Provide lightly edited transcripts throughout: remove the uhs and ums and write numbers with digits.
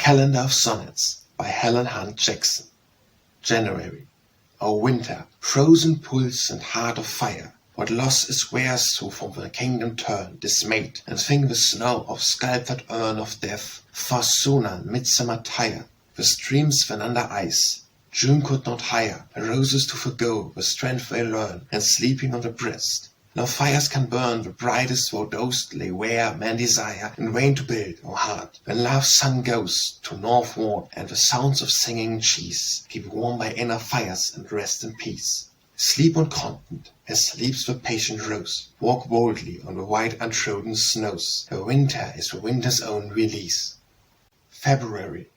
Calendar of Sonnets by Helen Jackson. January. O winter, frozen pulse and heart of fire, what loss is wears who from the kingdom turn, dismayed, and think the snow of sculptured urn of death, far sooner midsummer tire, the streams than under ice. June could not hire the roses to forgo the strength they learn, and sleeping on the breast. No fires can burn the brightest though those lay where men desire in vain to build, O heart, when love's sun goes to northward, and the sounds of singing cheese keep warm by inner fires and rest in peace. Sleep on content, as sleeps the patient rose. Walk boldly on the white untrodden snows. The winter is the winter's own release. February.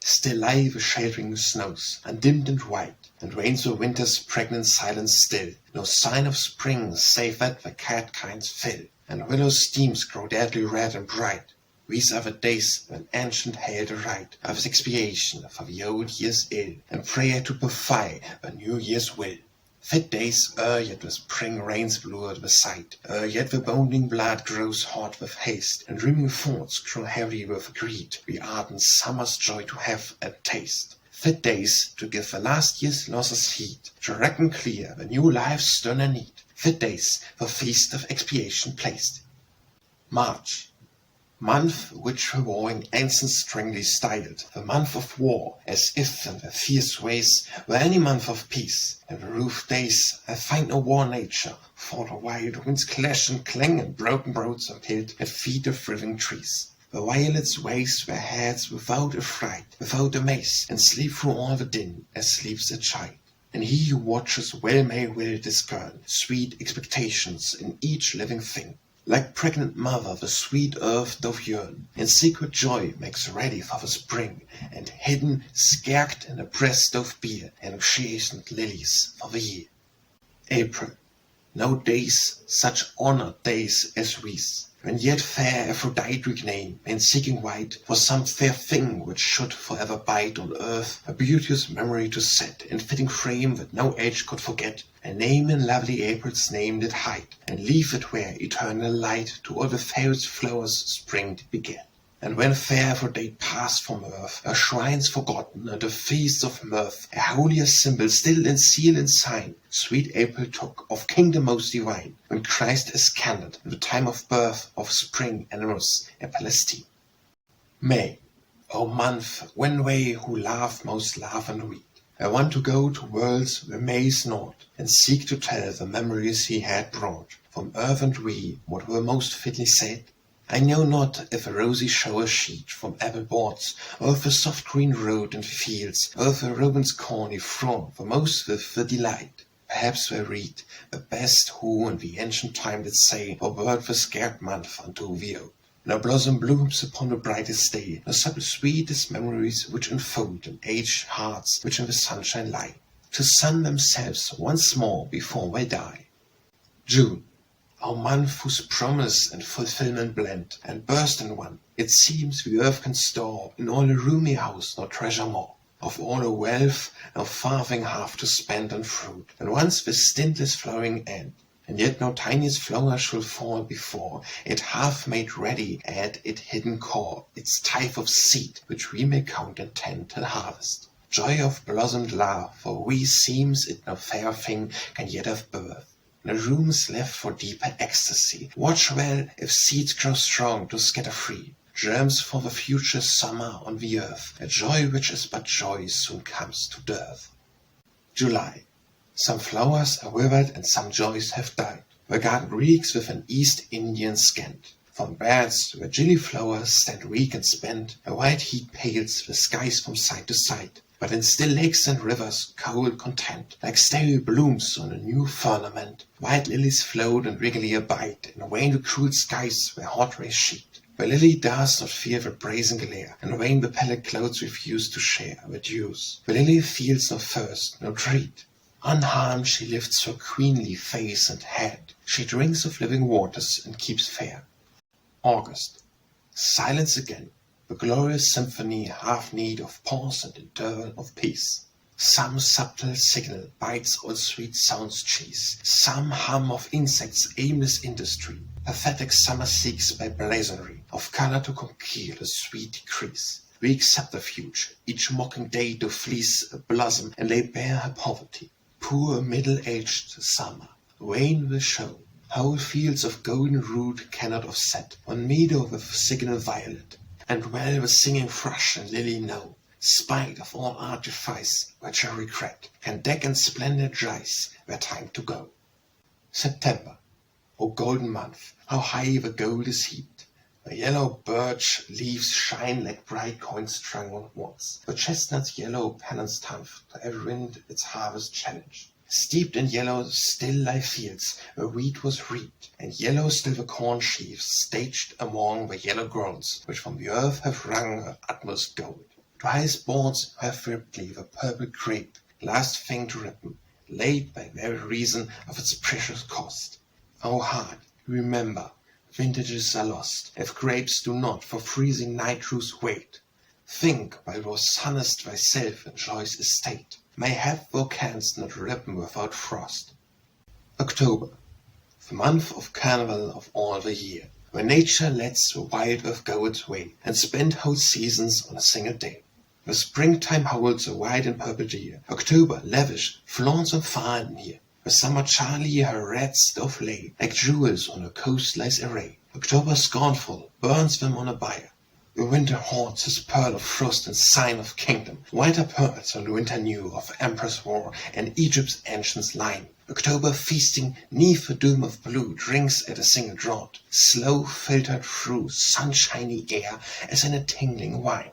Still lie the sheltering snows, undimmed and white, and reigns the winter's pregnant silence still. No sign of spring, save that the catkins fill, and willow steams grow deadly red and bright. These are the days when ancient hailed the right of expiation for the old year's ill, and prayer to defy the new year's will. Fit days, ere yet the spring rains blur the sight, ere yet the bounding blood grows hot with haste, and dreaming thoughts grow heavy with greed, the ardent summer's joy to have and taste. Fit days to give the last year's losses heed, to reckon clear the new life's sterner need. Fit days for feast of expiation placed. March. Month which the warring ancients strangely styled the month of war, as if in their fierce ways were any month of peace. In the rough days I find no war nature, for the wild winds clash and clang, and broken roads are built at feet of writhing trees. The violets waste their heads without affright, without amaze, and sleep through all the din, as sleeps a child. And he who watches well may discern sweet expectations in each living thing. Like pregnant mother the sweet earth doth yearn, and secret joy makes ready for the spring, and hidden, scarked in the breast doth bear, and chastened lilies for the year. April. No days, such honored days as these, when yet fair Aphrodite name, and seeking white for some fair thing which should forever bide on earth, a beauteous memory to set, in fitting frame that no age could forget. A name in lovely April's name did hide, and leave it where eternal light to all the fairest flowers spring did beget. And when fair Aphrodite passed from earth, her shrines forgotten, and the feasts of mirth, a holier symbol still in seal and sign, sweet April took of kingdom most divine, when Christ ascended in the time of birth of spring animals in Palestine. May. O month when they who laugh most laugh and weep. I want to go to worlds where May is not, and seek to tell the memories he had brought from earth and we what were most fitly said. I know not if a rosy shower sheet from apple boards, or if a soft green road and fields, or if a robin's corny front the most with the delight. Perhaps they read the best who in the ancient time did say, or word the scared month unto the old. No blossom blooms upon the brightest day, no subtle sweetest memories which enfold in aged hearts which in the sunshine lie, to sun themselves once more before they die. June. O month whose promise and fulfilment blend, and burst in one, it seems the earth can store in all a roomy house no treasure more. Of all her wealth no farthing half to spend on fruit, and once the stintless flowering end. And yet no tiniest flower shall fall before it half made ready at its hidden core, its tithe of seed, which we may count and tend till harvest. Joy of blossomed love, for we seems it no fair thing can yet have birth. No room is left for deeper ecstasy. Watch well if seeds grow strong to scatter free, germs for the future summer on the earth. A joy which is but joy soon comes to dearth. July. Some flowers are withered and some joys have died. The garden reeks with an East Indian scent. From beds where gilliflowers stand weak and spent, a white heat pales the skies from side to side. But in still lakes and rivers, cold content, like starry blooms on a new firmament, white lilies float and wriggly abide, in vain the cruel skies where hot rays sheet. The lily dares not fear the brazen glare, in vain the pallid clouds refuse to share the dews. The lily feels no thirst, no dread. Unharmed she lifts her queenly face and head, she drinks of living waters and keeps fair. August. Silence again, the glorious symphony half need of pause and interval of peace. Some subtle signal bites all sweet sounds cheese, some hum of insects' aimless industry. Pathetic summer seeks by blazonry of color to conceal a sweet decrease. We accept the future, each mocking day to fleece a blossom and lay bare her poverty. Poor middle-aged summer, vain will show, whole fields of golden root cannot offset one meadow with signal violet, and well the singing thrush and lily know, spite of all artifice which I regret, can deck in splendid joys where time to go. September, O golden month, how high the gold is heaped! The yellow birch leaves shine like bright coins strung on wands. The chestnut's yellow pennons tuft to every wind its harvest challenge. Steeped in yellow still lie fields where wheat was reaped, and yellow still the corn sheaves staged among the yellow groans which from the earth have wrung her utmost gold. To highest boards have ripped the purple grape, last thing to ripen, laid by very reason of its precious cost. O heart, remember, vintages are lost, if grapes do not for freezing night dews wait. Think while thou sunnest thyself in joy's estate, mayhap thou canst not ripen without frost. October, the month of carnival of all the year, when nature lets the wild earth go its way, and spend whole seasons on a single day. The springtime holds a white and purple deer. October, lavish, flaunts on far and near. The summer Charlie her rats doth lay, like jewels on a coast lies array. October scornful burns them on a bier. The winter haunts his pearl of frost and sign of kingdom. Whiter pearls on the winter new of empress war and Egypt's ancient line. October feasting neath the dome of blue drinks at a single draught, slow filtered through sunshiny air as in a tingling wine.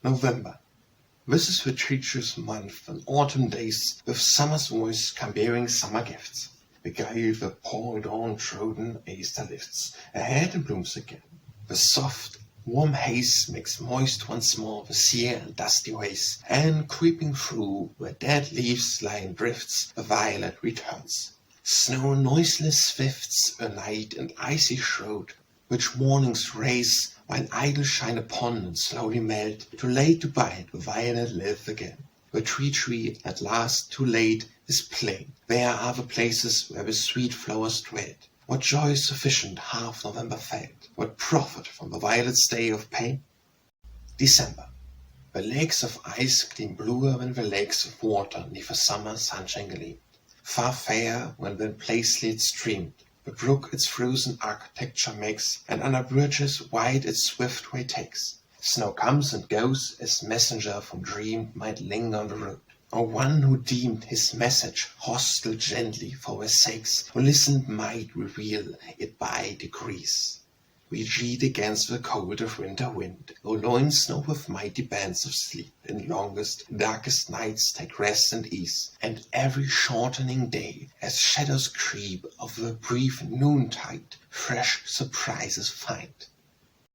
November. This is the treacherous month when autumn days with summer's voice come bearing summer gifts. Beguile the pale dawn trodden Easter lifts ahead and blooms again. The soft, warm haze makes moist once more the sere and dusty ways, and creeping through where dead leaves lie in drifts, the violet returns. Snow noiseless swifts a night and icy shroud, which morning's rays while idle shine upon and slowly melt, too late to bite the violet live again. The tree at last too late is plain. There are the places where the sweet flowers tread. What joy sufficient half November felt, what profit from the violet's day of pain? December. The lakes of ice gleam bluer than the lakes of water neath a summer sunshine gleamed. Far fairer when the placelet streamed. The brook its frozen architecture makes, and under bridges wide its swift way takes. Snow comes and goes as messenger from dream might linger on the road. Or one who deemed his message hostile gently for their sakes, who listened might reveal it by degrees. We jeet against the cold of winter wind, O loins snow with mighty bands of sleep, in longest, darkest nights take rest and ease, and every shortening day, as shadows creep of the brief noontide, fresh surprises find.